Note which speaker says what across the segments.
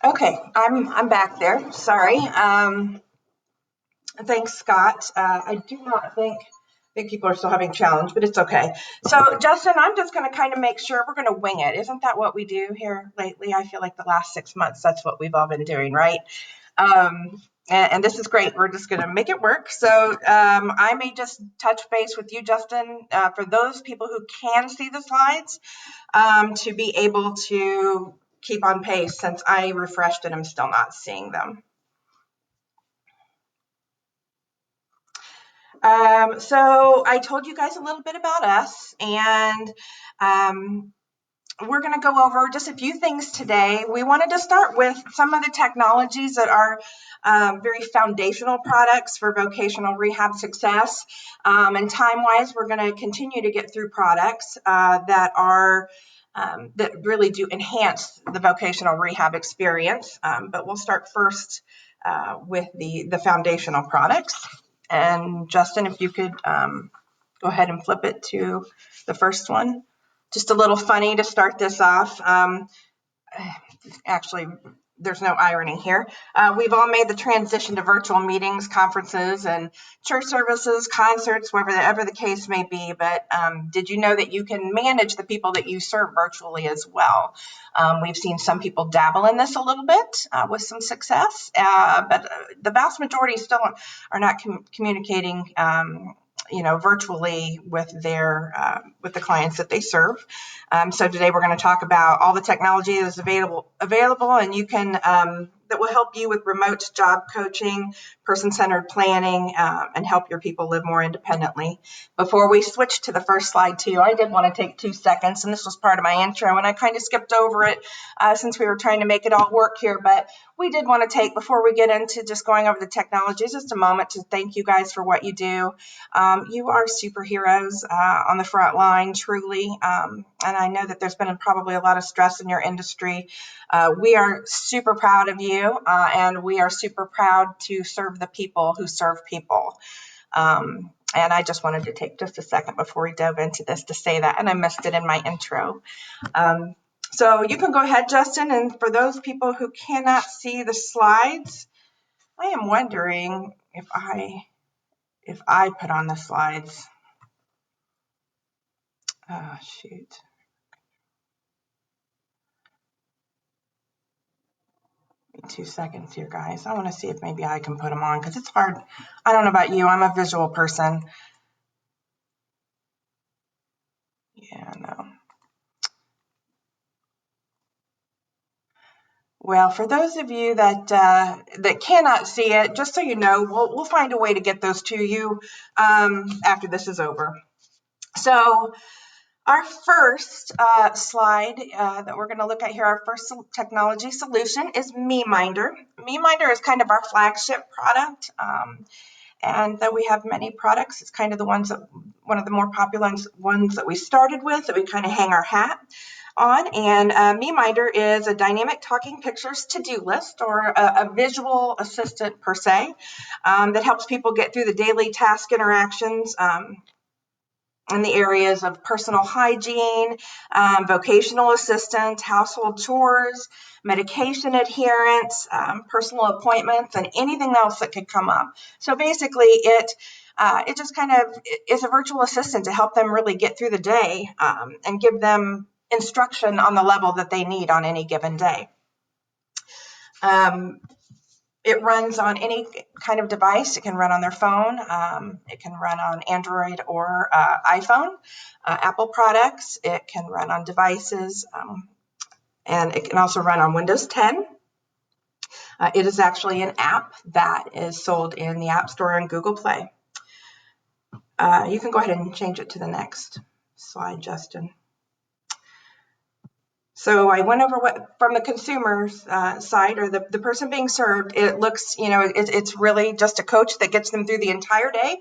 Speaker 1: Okay, I'm back there. Sorry. Thanks, Scott. I do not think people are still having challenge, but it's okay. So, Justin, I'm just going to kind of make sure we're going to wing it. Isn't that what we do here lately? I feel like the last 6 months, that's what we've all been doing, right? And this is great. We're just going to make it work. So I may just touch base with you, Justin, for those people who can see the slides, to be able to keep on pace since I refreshed and I'm still not seeing them. So I told you guys a little bit about us, and we're going to go over just a few things today. We wanted to start with some of the technologies that are very foundational products for vocational rehab success. And time-wise, we're going to continue to get through products that really do enhance the vocational rehab experience. But we'll start first with the foundational products. And Justin, if you could go ahead and flip it to the first one. Just a little funny to start this off. Actually, there's no irony here. We've all made the transition to virtual meetings, conferences, and church services, concerts, whatever the case may be. But did you know that you can manage the people that you serve virtually as well? We've seen some people dabble in this a little bit with some success, but the vast majority still are not communicating virtually with the clients that they serve. So today we're going to talk about all the technology that is available, and you can that will help you with remote job coaching, person-centered planning, and help your people live more independently. Before we switch to the first slide too, I did want to take 2 seconds, and this was part of my intro, and I kind of skipped over it since we were trying to make it all work here, but we did want to take, before we get into just going over the technologies, just a moment to thank you guys for what you do. You are superheroes on the front line, truly, and I know that there's been probably a lot of stress in your industry. We are super proud of you, and we are super proud to serve the people who serve people. And I just wanted to take just a second before we dove into this to say that, and I missed it in my intro. So you can go ahead, Justin, and for those people who cannot see the slides, I am wondering if I put on the slides. Oh, shoot. 2 seconds here, guys. I want to see if maybe I can put them on because it's hard. I don't know about you. I'm a visual person. Yeah, no. Well, for those of you that cannot see it, just so you know, we'll find a way to get those to you after this is over. So our first slide that we're going to look at here, our first technology solution is MeMinder. MeMinder is kind of our flagship product, and though we have many products, it's kind of one of the more popular ones that we started with, that we kind of hang our hat on. And MeMinder is a dynamic talking pictures to-do list, or a visual assistant per se, that helps people get through the daily task interactions in the areas of personal hygiene, vocational assistance, household chores, medication adherence, personal appointments, and anything else that could come up. So basically, it just kind of is a virtual assistant to help them really get through the day and give them instruction on the level that they need on any given day. It runs on any kind of device. It can run on their phone. It can run on Android or iPhone, Apple products. It can run on devices, and it can also run on Windows 10. It is actually an app that is sold in the App Store and Google Play. You can go ahead and change it to the next slide, Justin. So I went over what, from the consumer's side, or the person being served, it looks, it's really just a coach that gets them through the entire day,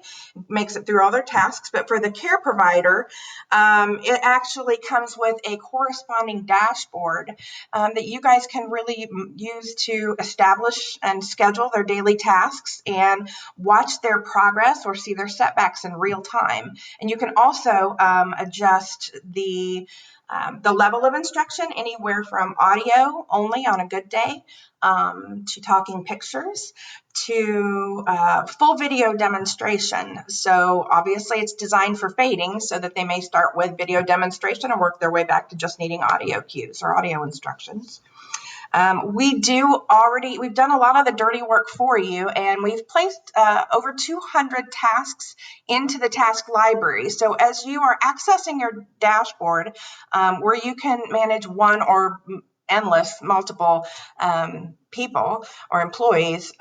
Speaker 1: makes it through all their tasks. But for the care provider, it actually comes with a corresponding dashboard that you guys can really use to establish and schedule their daily tasks and watch their progress or see their setbacks in real time. And you can also adjust the The level of instruction, anywhere from audio only on a good day, to talking pictures, to full video demonstration. So obviously it's designed for fading so that they may start with video demonstration and work their way back to just needing audio cues or audio instructions. We've done a lot of the dirty work for you, and we've placed over 200 tasks into the task library. So as you are accessing your dashboard, where you can manage one or multiple people or employees,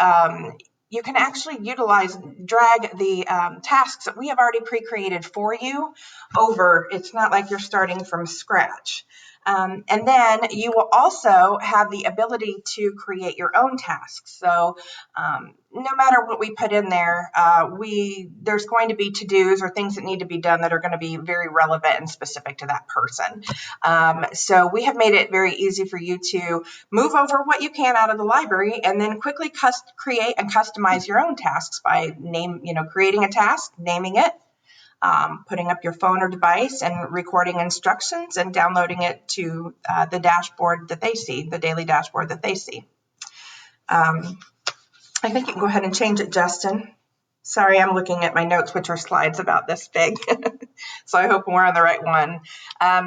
Speaker 1: you can actually drag the tasks that we have already pre-created for you over. It's not like you're starting from scratch. And then you will also have the ability to create your own tasks. So no matter what we put in there, there's going to be to-dos or things that need to be done that are going to be very relevant and specific to that person. So we have made it very easy for you to move over what you can out of the library and then quickly create and customize your own tasks by creating a task, naming it, putting up your phone or device and recording instructions and downloading it to the dashboard that they see, the daily dashboard that they see. I think you can go ahead and change it, Justin. Sorry, I'm looking at my notes, which are slides about this big. So I hope we're on the right one.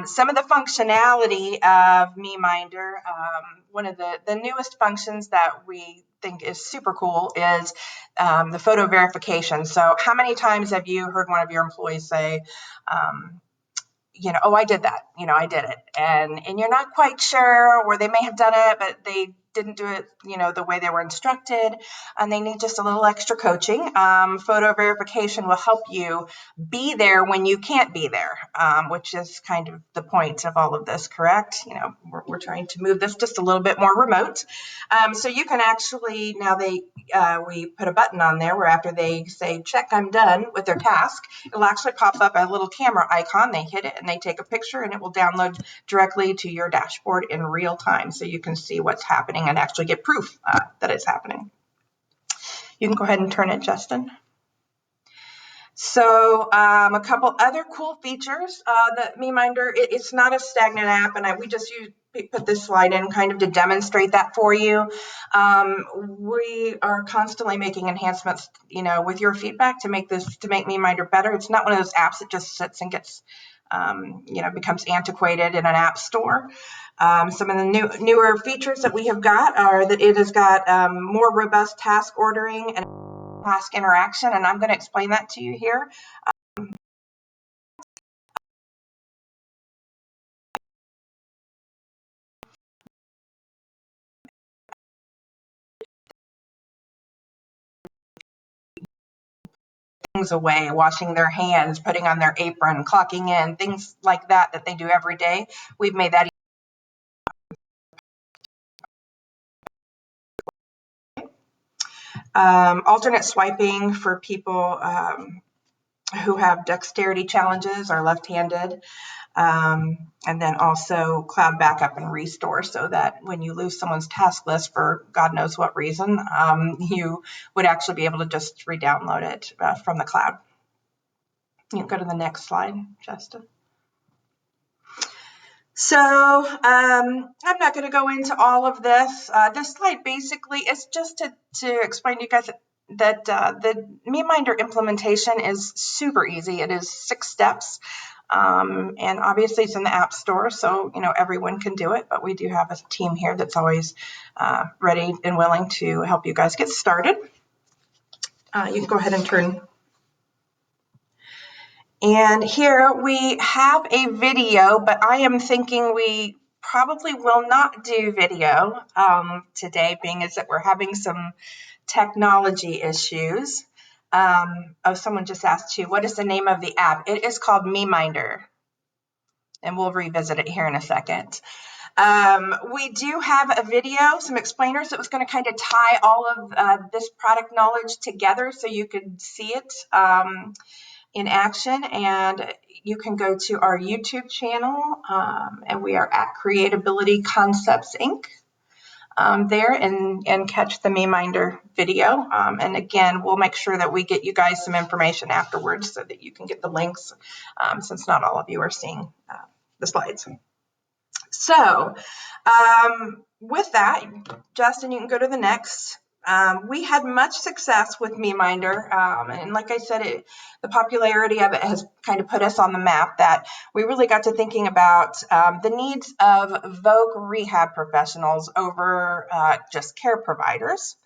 Speaker 1: Some of the functionality of MeMinder, one of the newest functions that we think is super cool is the photo verification. So how many times have you heard one of your employees say, oh, I did that, I did it. And you're not quite sure, or they may have done it, but they didn't do it, the way they were instructed, and they need just a little extra coaching. Photo verification will help you be there when you can't be there, which is kind of the point of all of this, correct? We're trying to move this just a little bit more remote. So you can actually, we put a button on there where after they say, check, I'm done with their task, it'll actually pop up a little camera icon. They hit it and they take a picture and it will download directly to your dashboard in real time so you can see what's happening and actually get proof that it's happening. You can go ahead and turn it, Justin. So a couple other cool features that MeMinder, it's not a stagnant app, and we just put this slide in kind of to demonstrate that for you. We are constantly making enhancements, with your feedback to make MeMinder better. It's not one of those apps that just sits and gets, becomes antiquated in an app store. Some of the newer features that we have got are that it has got more robust task ordering and task interaction, and I'm going to explain that to you here. Things away, washing their hands, putting on their apron, clocking in, things like that they do every day. We've made that alternate swiping for people who have dexterity challenges or left-handed, and then also cloud backup and restore, so that when you lose someone's task list for God knows what reason, you would actually be able to just re-download it from the cloud. You can go to the next slide, Justin. So I'm not going to go into all of this. This slide basically is just to explain to you guys that the MeMinder implementation is super easy. It is 6 steps, and obviously it's in the App Store, so everyone can do it. But we do have a team here that's always ready and willing to help you guys get started. You can go ahead and turn. And here we have a video, but I am thinking we probably will not do video today, being as that we're having some technology issues. Someone just asked you, what is the name of the app? It is called MeMinder, and we'll revisit it here in a second. We do have a video, some explainers that was going to kind of tie all of this product knowledge together so you could see it in action, and you can go to our YouTube channel, and we are at CreateAbility Concepts Inc. There and catch the MeMinder video. And again, we'll make sure that we get you guys some information afterwards so that you can get the links, since not all of you are seeing the slides. So with that, Justin, you can go to the next. We had much success with MeMinder, and like I said, the popularity of it has kind of put us on the map, that we really got to thinking about the needs of Voc rehab professionals over just care providers.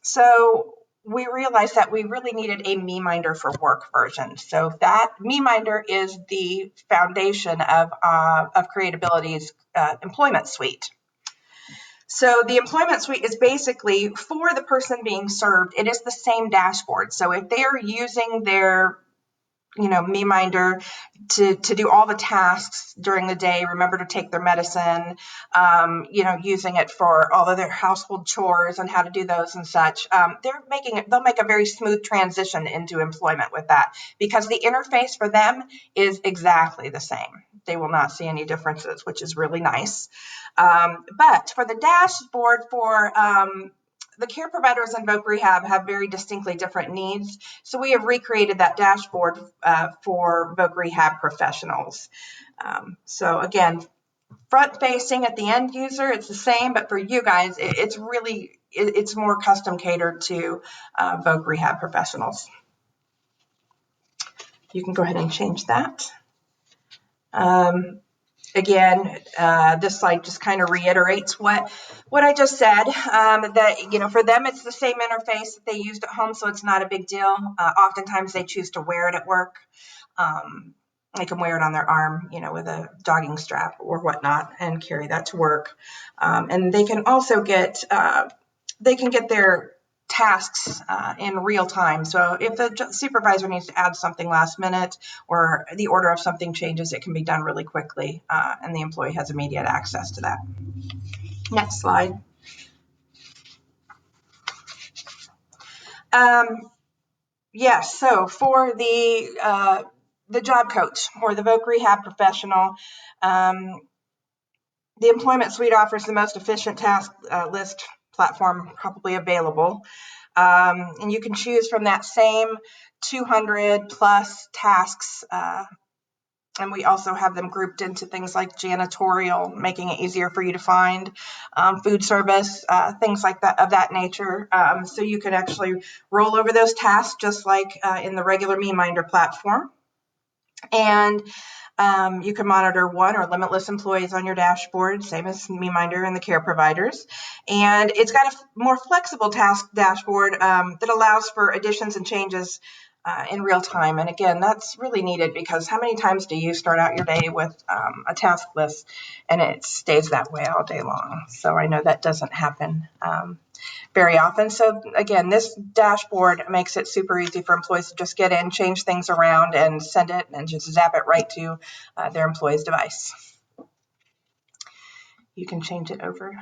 Speaker 1: So we realized that we really needed a MeMinder for work version. So that MeMinder is the foundation of CreateAbility's employment suite. So the employment suite is basically, for the person being served, it is the same dashboard. So if they are using their MeMinder to do all the tasks during the day, remember to take their medicine, using it for all of their household chores and how to do those and such, they'll make a very smooth transition into employment with that, because the interface for them is exactly the same. They will not see any differences, which is really nice. But for the dashboard for the care providers in Voc Rehab have very distinctly different needs. So we have recreated that dashboard for Voc Rehab professionals. So again, front facing at the end user, it's the same, but for you guys, it's more custom catered to Voc Rehab professionals. You can go ahead and change that. Again, this slide just kind of reiterates what I just said, that, for them, it's the same interface that they used at home, so it's not a big deal. Oftentimes they choose to wear it at work. They can wear it on their arm, with a jogging strap or whatnot, and carry that to work. And they can also get their tasks in real time. So if the supervisor needs to add something last minute, or the order of something changes, it can be done really quickly, and the employee has immediate access to that. Next slide. Yes, so for the job coach or the Voc Rehab professional, the Employment Suite offers the most efficient task list platform probably available. And you can choose from that same 200 plus tasks. And we also have them grouped into things like janitorial, making it easier for you to find, food service, things like that, of that nature. So you can actually roll over those tasks just like in the regular MeMinder platform. And you can monitor one or limitless employees on your dashboard, same as MeMinder and the care providers. And it's got a more flexible task dashboard that allows for additions and changes in real time. And again, that's really needed, because how many times do you start out your day with a task list and it stays that way all day long? So I know that doesn't happen very often. So again, this dashboard makes it super easy for employees to just get in, change things around, and send it and just zap it right to their employee's device. You can change it over.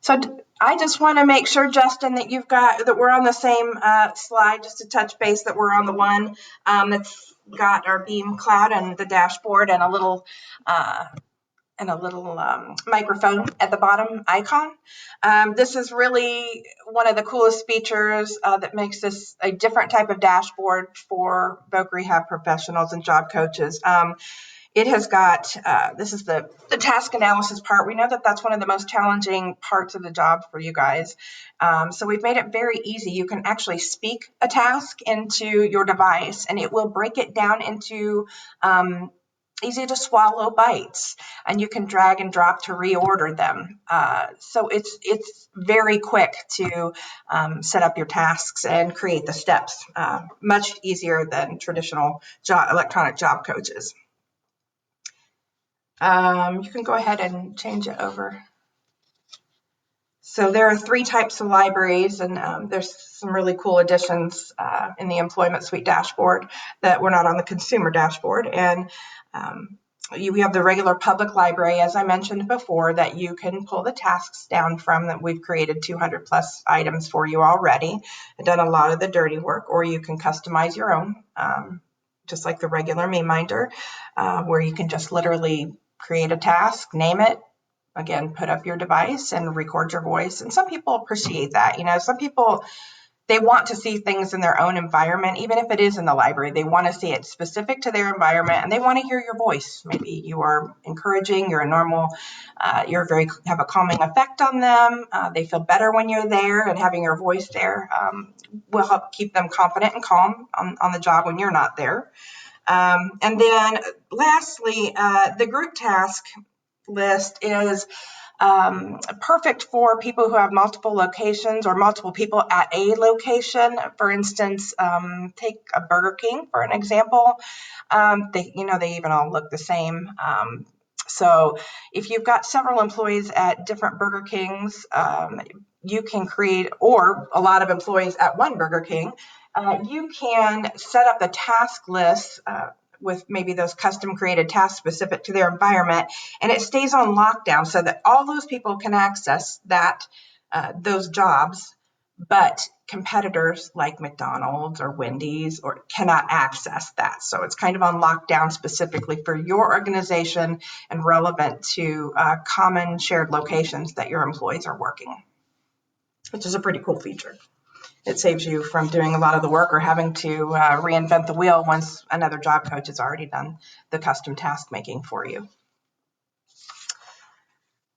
Speaker 1: So I just want to make sure, Justin, that we're on the same slide, just to touch base that we're on the one that's got our beam cloud and the dashboard and a little microphone at the bottom icon. This is really one of the coolest features that makes this a different type of dashboard for Voc Rehab professionals and job coaches. It has got, this is the task analysis part. We know that that's one of the most challenging parts of the job for you guys. So we've made it very easy. You can actually speak a task into your device, and it will break it down into easy to swallow bites, and you can drag and drop to reorder them. So it's very quick to set up your tasks and create the steps, much easier than traditional electronic job coaches. You can go ahead and change it over. So there are 3 types of libraries, and there's some really cool additions in the Employment Suite dashboard that were not on the consumer dashboard. And we have the regular public library, as I mentioned before, that you can pull the tasks down from, that we've created 200 plus items for you already and done a lot of the dirty work, or you can customize your own, just like the regular MeMinder, where you can just literally create a task, name it, again, put up your device and record your voice. And some people appreciate that. Some people they want to see things in their own environment, even if it is in the library. They want to see it specific to their environment, and they want to hear your voice. Maybe you are encouraging, you're a normal, have a calming effect on them. They feel better when you're there, and having your voice there will help keep them confident and calm on the job when you're not there. And then lastly, the group task list is perfect for people who have multiple locations or multiple people at a location. For instance, take a Burger King for an example. They even all look the same. So if you've got several employees at different Burger Kings, you can create, or a lot of employees at one Burger King, you can set up the task list with maybe those custom created tasks specific to their environment, and it stays on lockdown so that all those people can access those jobs, but competitors like McDonald's or Wendy's cannot access that. So it's kind of on lockdown specifically for your organization and relevant to common shared locations that your employees are working, which is a pretty cool feature. It saves you from doing a lot of the work or having to reinvent the wheel once another job coach has already done the custom task making for you.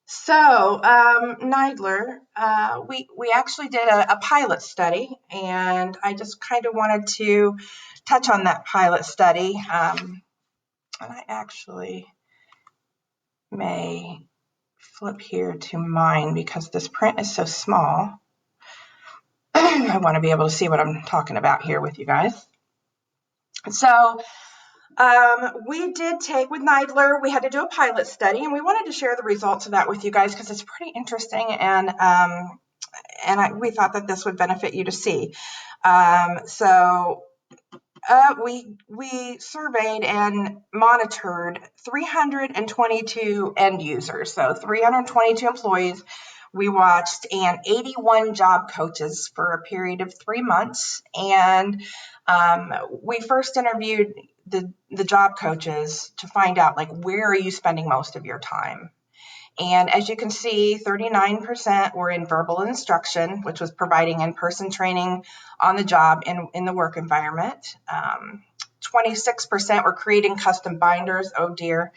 Speaker 1: So Neidler, we actually did a pilot study, and I just kind of wanted to touch on that pilot study. And I actually may flip here to mine because this print is so small. I want to be able to see what I'm talking about here with you guys. So we did take with Neidler, we had to do a pilot study, and we wanted to share the results of that with you guys because it's pretty interesting, and we thought that this would benefit you to see. We surveyed and monitored 322 end users, so 322 employees we watched, and 81 job coaches for a period of 3 months. And we first interviewed the job coaches to find out, like, where are you spending most of your time? And as you can see, 39% were in verbal instruction, which was providing in-person training on the job in the work environment. 26% were creating custom binders. Oh dear.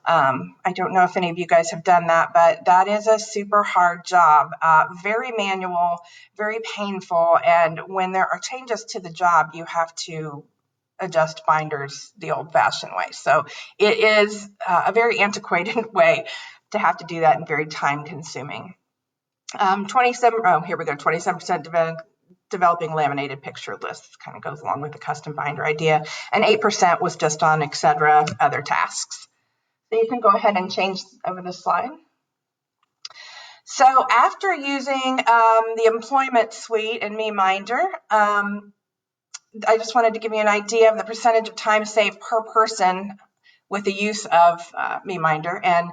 Speaker 1: I don't know if any of you guys have done that, but that is a super hard job, very manual, very painful. And when there are changes to the job, you have to adjust binders the old-fashioned way. So it is a very antiquated way to have to do that and very time-consuming. 27% developing laminated picture lists, kind of goes along with the custom binder idea, and 8% was just on etc. other tasks. So you can go ahead and change over the slide. So after using the employment suite and MeMinder, I just wanted to give you an idea of the percentage of time saved per person with the use of MeMinder, and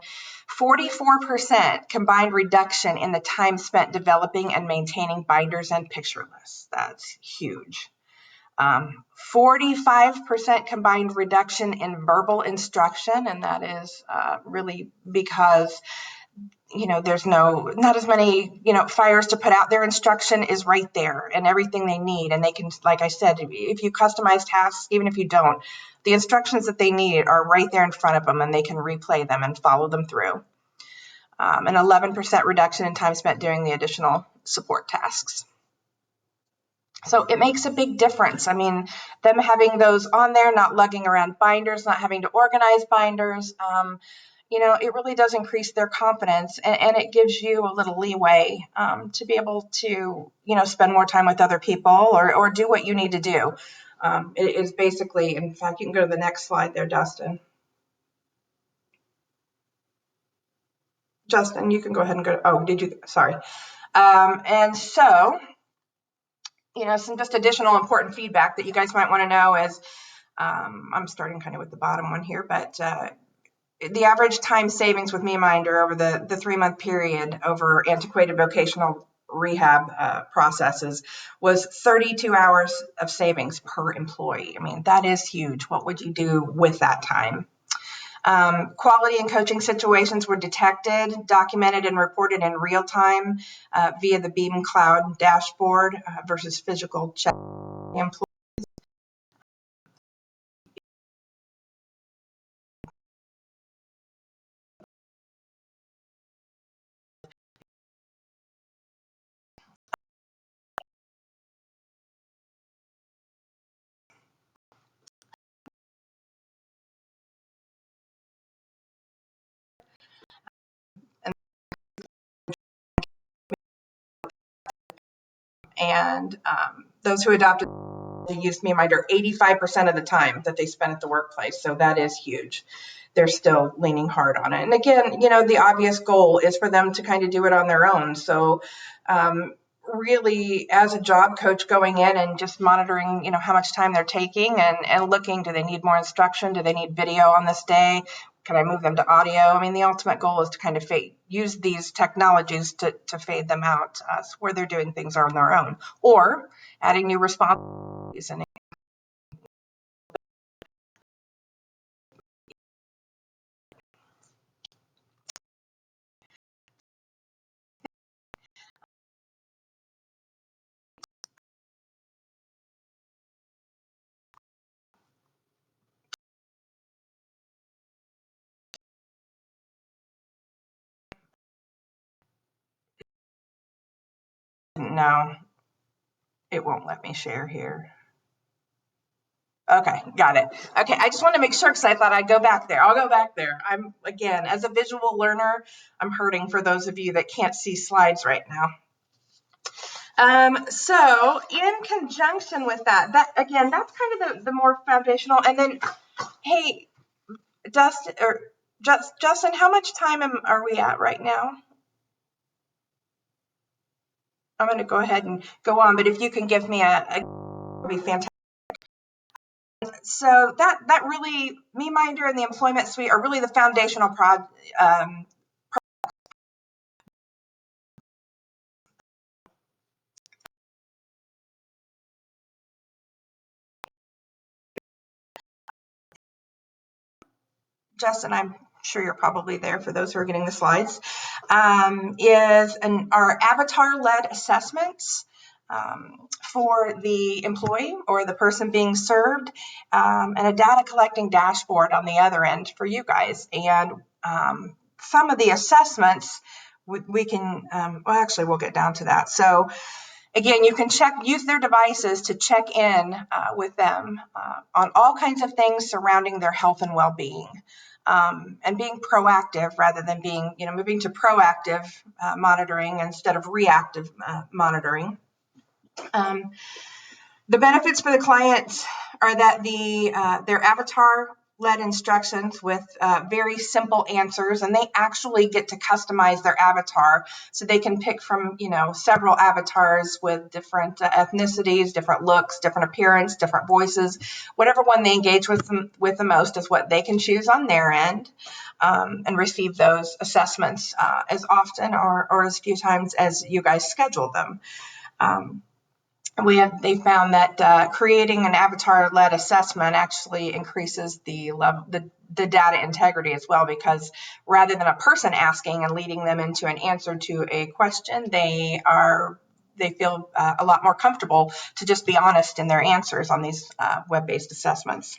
Speaker 1: 44% combined reduction in the time spent developing and maintaining binders and picture lists. That's huge. 45% combined reduction in verbal instruction, and that is really because there's not as many fires to put out. Their instruction is right there and everything they need, and they can, like I said, if you customize tasks, even if you don't, the instructions that they need are right there in front of them, and they can replay them and follow them through. An 11% reduction in time spent doing the additional support tasks. So it makes a big difference. I mean, them having those on there, not lugging around binders, not having to organize binders, it really does increase their confidence, and it gives you a little leeway to be able to, spend more time with other people or do what you need to do. It is basically, in fact, you can go to the next slide there, Justin. Justin, you can go ahead and go. Oh, did you? Sorry. And so, some just additional important feedback that you guys might want to know is, I'm starting kind of with the bottom one here, but the average time savings with MeMinder over the 3-month period over antiquated vocational rehab processes was 32 hours of savings per employee. I mean, that is huge. What would you do with that time? Quality and coaching situations were detected, documented, and reported in real time via the Beam Cloud dashboard versus physical check employees. And those who adopted used MeMinder 85% of the time that they spent at the workplace. So that is huge. They're still leaning hard on it. And again, the obvious goal is for them to kind of do it on their own. So really, as a job coach, going in and just monitoring, how much time they're taking and looking, do they need more instruction? Do they need video on this day? Can I move them to audio? I mean, the ultimate goal is to kind of use these technologies to fade them out where they're doing things on their own, or adding new responsibilities. And no, it won't let me share here. Okay, got it. Okay, I just want to make sure because I thought I'd go back there. I'll go back there. Again, as a visual learner, I'm hurting for those of you that can't see slides right now. So in conjunction with that again, that's kind of the more foundational. And then, hey, Justin, how much time are we at right now? I'm going to go ahead and go on, but if you can give me it'd be fantastic. So that really, MeMinder and the Employment Suite are really the foundational Justin, I'm sure you're probably there for those who are getting the slides, is our avatar-led assessments for the employee or the person being served, and a data collecting dashboard on the other end for you guys. And some of the assessments we can, well, actually, we'll get down to that. So again, you can use their devices to check in with them on all kinds of things surrounding their health and well-being, and being proactive rather than being, moving to proactive monitoring instead of reactive monitoring. The benefits for the clients are that their avatar-led instructions with very simple answers, and they actually get to customize their avatar, so they can pick from several avatars with different ethnicities, different looks, different appearance, different voices. Whatever one they engage with the most is what they can choose on their end, and receive those assessments as often or as few times as you guys schedule them. They found that creating an avatar-led assessment actually increases the data integrity as well, because rather than a person asking and leading them into an answer to a question, they feel a lot more comfortable to just be honest in their answers on these web-based assessments.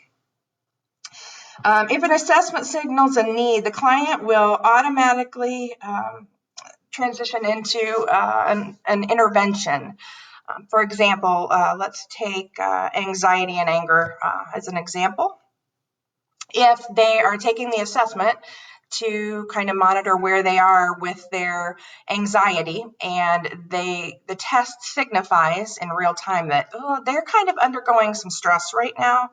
Speaker 1: If an assessment signals a need, the client will automatically transition into an intervention. For example, let's take anxiety and anger as an example. If they are taking the assessment to kind of monitor where they are with their anxiety, and the test signifies in real time that they're kind of undergoing some stress right now,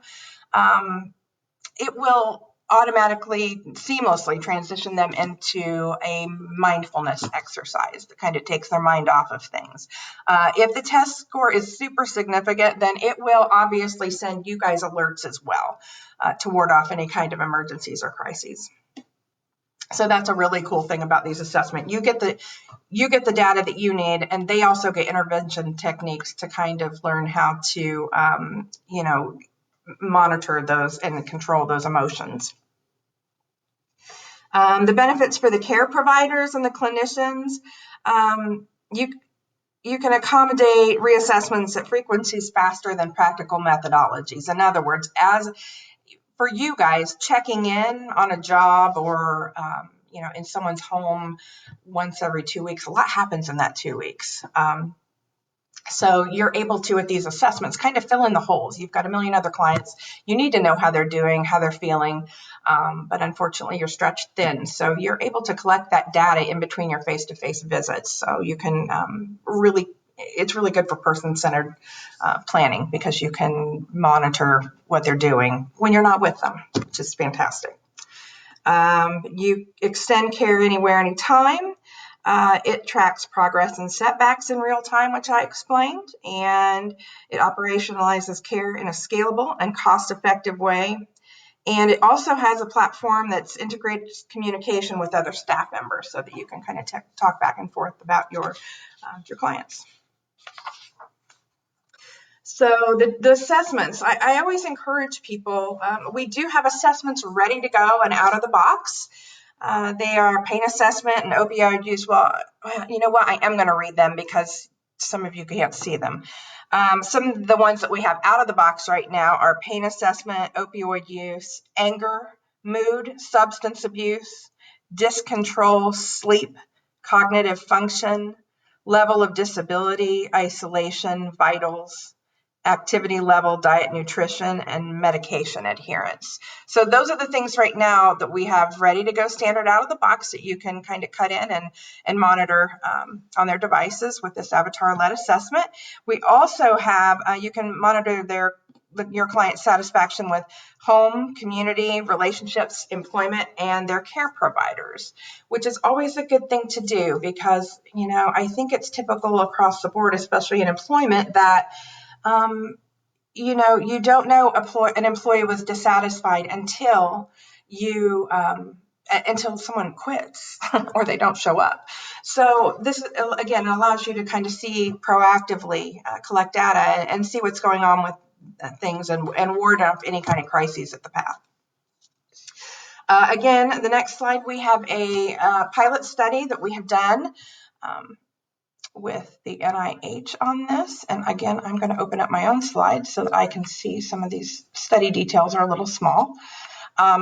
Speaker 1: it will automatically, seamlessly transition them into a mindfulness exercise that kind of takes their mind off of things. If the test score is super significant, then it will obviously send you guys alerts as well to ward off any kind of emergencies or crises. So that's a really cool thing about these assessments. You get the data that you need, and they also get intervention techniques to kind of learn how to, monitor those and control those emotions. The benefits for the care providers and the clinicians, you can accommodate reassessments at frequencies faster than practical methodologies. In other words, as for you guys, checking in on a job or in someone's home once every 2 weeks, a lot happens in that 2 weeks. So you're able to, with these assessments, kind of fill in the holes. You've got a million other clients. You need to know how they're doing, how they're feeling, but unfortunately you're stretched thin. So you're able to collect that data in between your face-to-face visits. So you can it's really good for person-centered planning, because you can monitor what they're doing when you're not with them, which is fantastic. You extend care anywhere, anytime. It tracks progress and setbacks in real time, which I explained, and it operationalizes care in a scalable and cost-effective way. And it also has a platform that's integrated communication with other staff members, so that you can kind of talk back and forth about your clients. So the assessments, I always encourage people, we do have assessments ready to go and out of the box. They are pain assessment and opioid use. Well, you know what? I am going to read them because some of you can't see them. Some of the ones that we have out of the box right now are pain assessment, opioid use, anger, mood, substance abuse, discontrol, sleep, cognitive function, level of disability, isolation, vitals, activity level, diet, nutrition, and medication adherence. So those are the things right now that we have ready to go standard out of the box that you can kind of cut in and monitor on their devices with this avatar-led assessment. We also have, you can monitor your client satisfaction with home, community, relationships, employment, and their care providers, which is always a good thing to do, because, I think it's typical across the board, especially in employment, that you don't know an employee was dissatisfied until until someone quits or they don't show up. So this, again, allows you to kind of see proactively, collect data and see what's going on with things and ward off any kind of crises at the path. Again, the next slide, we have a pilot study that we have done with the NIH on this. And again, I'm going to open up my own slide so that I can see some of these study details are a little small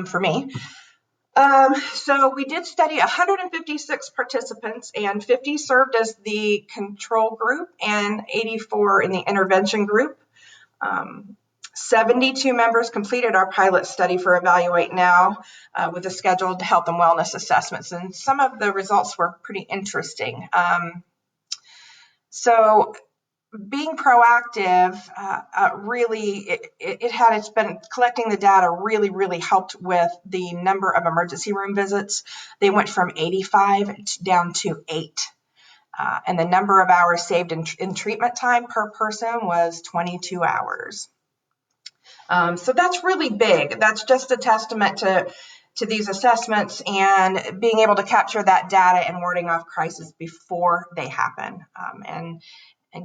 Speaker 1: for me. So we did study 156 participants, and 50 served as the control group and 84 in the intervention group. 72 members completed our pilot study for Evaluate Now with the scheduled health and wellness assessments, and some of the results were pretty interesting. So being proactive really, it's been collecting the data really helped with the number of emergency room visits. They went from 85 down to 8. And the number of hours saved in treatment time per person was 22 hours. So that's really big. That's just a testament to these assessments and being able to capture that data and warding off crises before they happen, and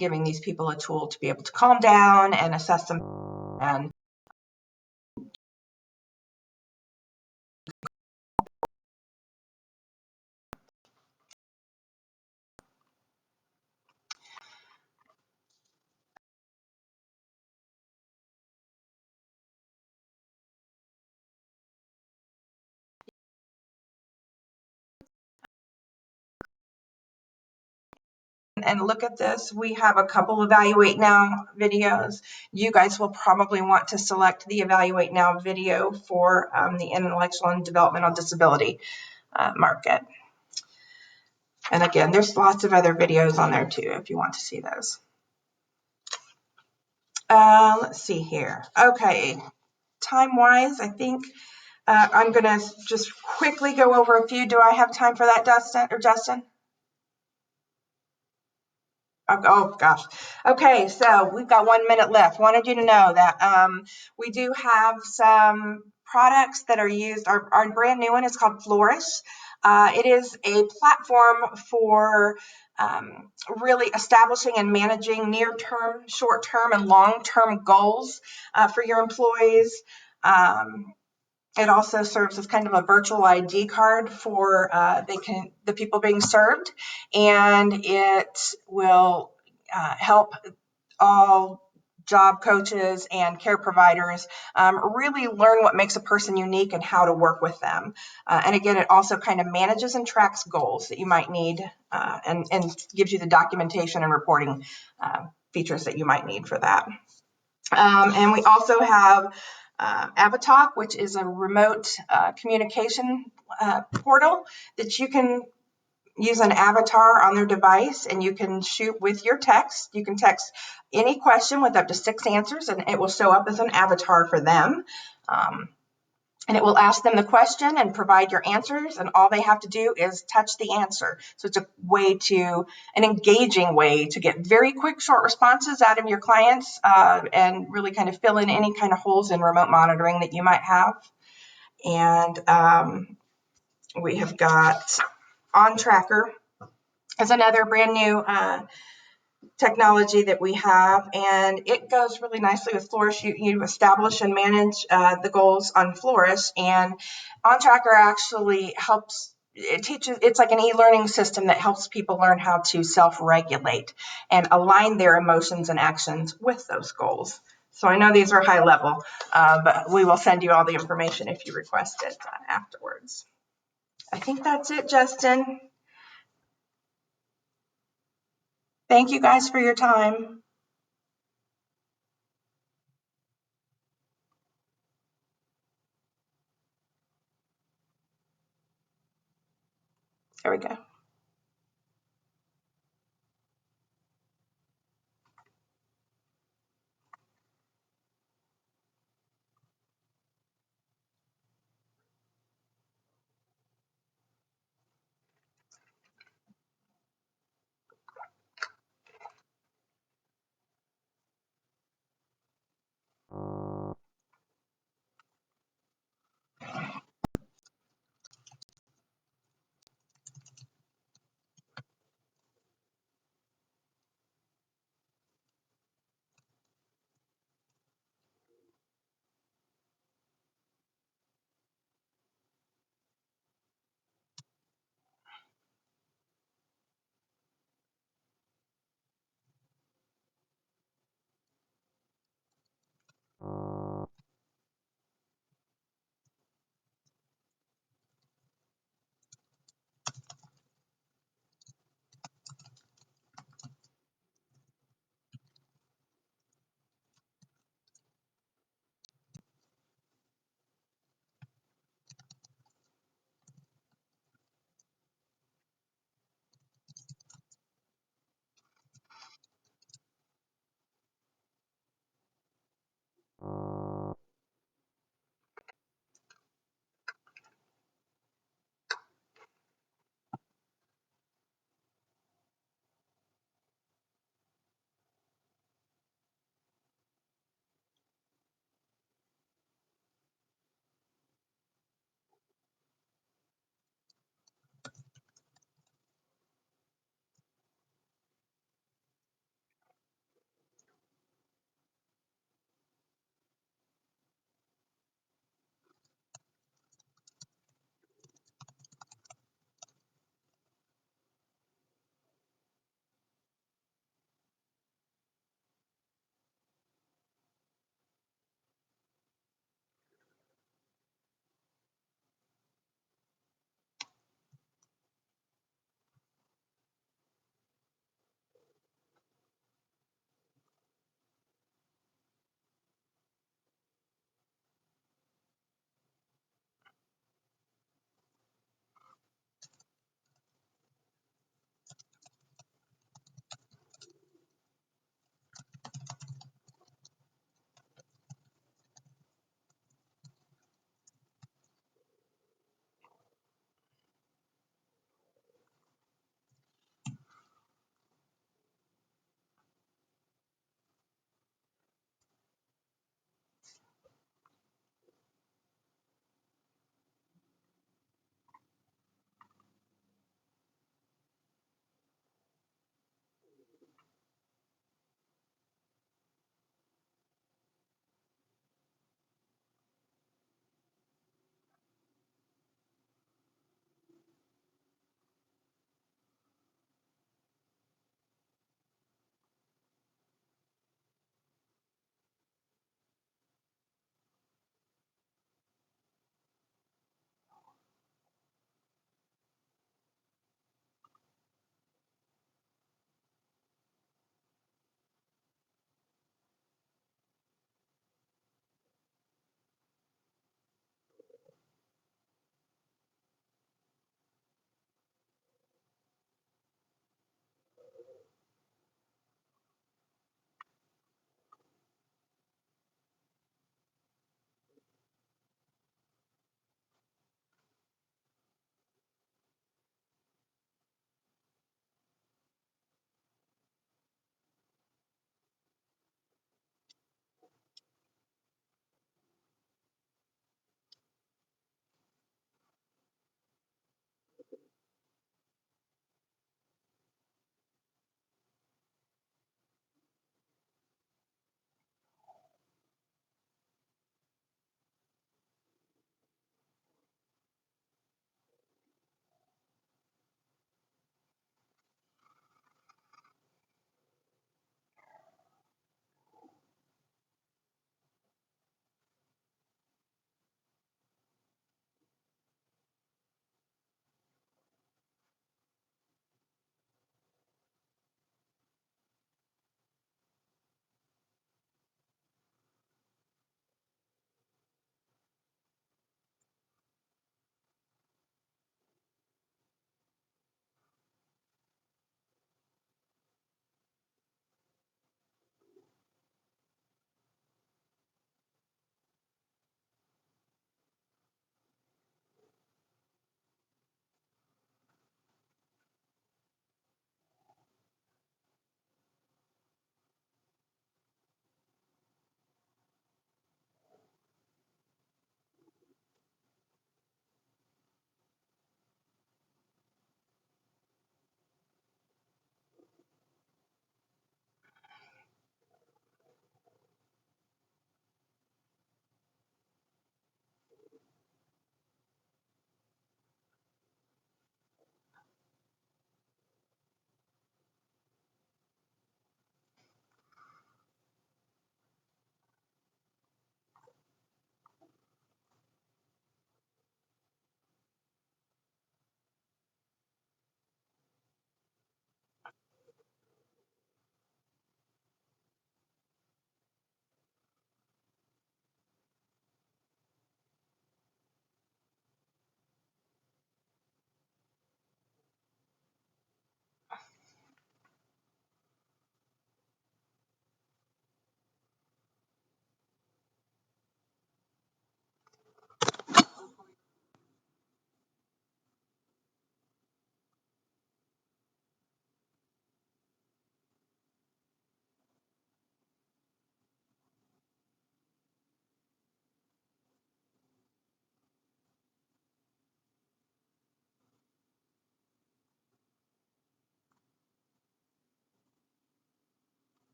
Speaker 1: giving these people a tool to be able to calm down and assess them and look at this. We have a couple Evaluate Now videos. You guys will probably want to select the Evaluate Now video for the intellectual and developmental disability market. And again, there's lots of other videos on there too if you want to see those. Let's see here. Okay, time-wise, I think I'm going to just quickly go over a few. Do I have time for that, Justin? Oh gosh. Okay, so we've got 1 minute left. Wanted you to know that we do have some products that are used. Our brand new one is called Flourish. It is a platform for really establishing and managing near-term, short-term, and long-term goals for your employees. It also serves as kind of a virtual ID card for the people being served, and it will help all job coaches and care providers really learn what makes a person unique and how to work with them. And again, it also kind of manages and tracks goals that you might need and gives you the documentation and reporting features that you might need for that. And we also have Avatalk, which is a remote communication portal that you can use an avatar on their device, and you can shoot with your text. You can text any question with up to 6 answers, and it will show up as an avatar for them. And it will ask them the question and provide your answers, and all they have to do is touch the answer. So it's an engaging way to get very quick, short responses out of your clients and really kind of fill in any kind of holes in remote monitoring that you might have. And we have got OnTracker is another brand new technology that we have, and it goes really nicely with Flourish. You establish and manage the goals on Flourish, and OnTracker actually helps. It's like an e-learning system that helps people learn how to self-regulate and align their emotions and actions with those goals. So I know these are high level, but we will send you all the information if you request it afterwards. I think that's it, Justin. Thank you guys for your time. There we go.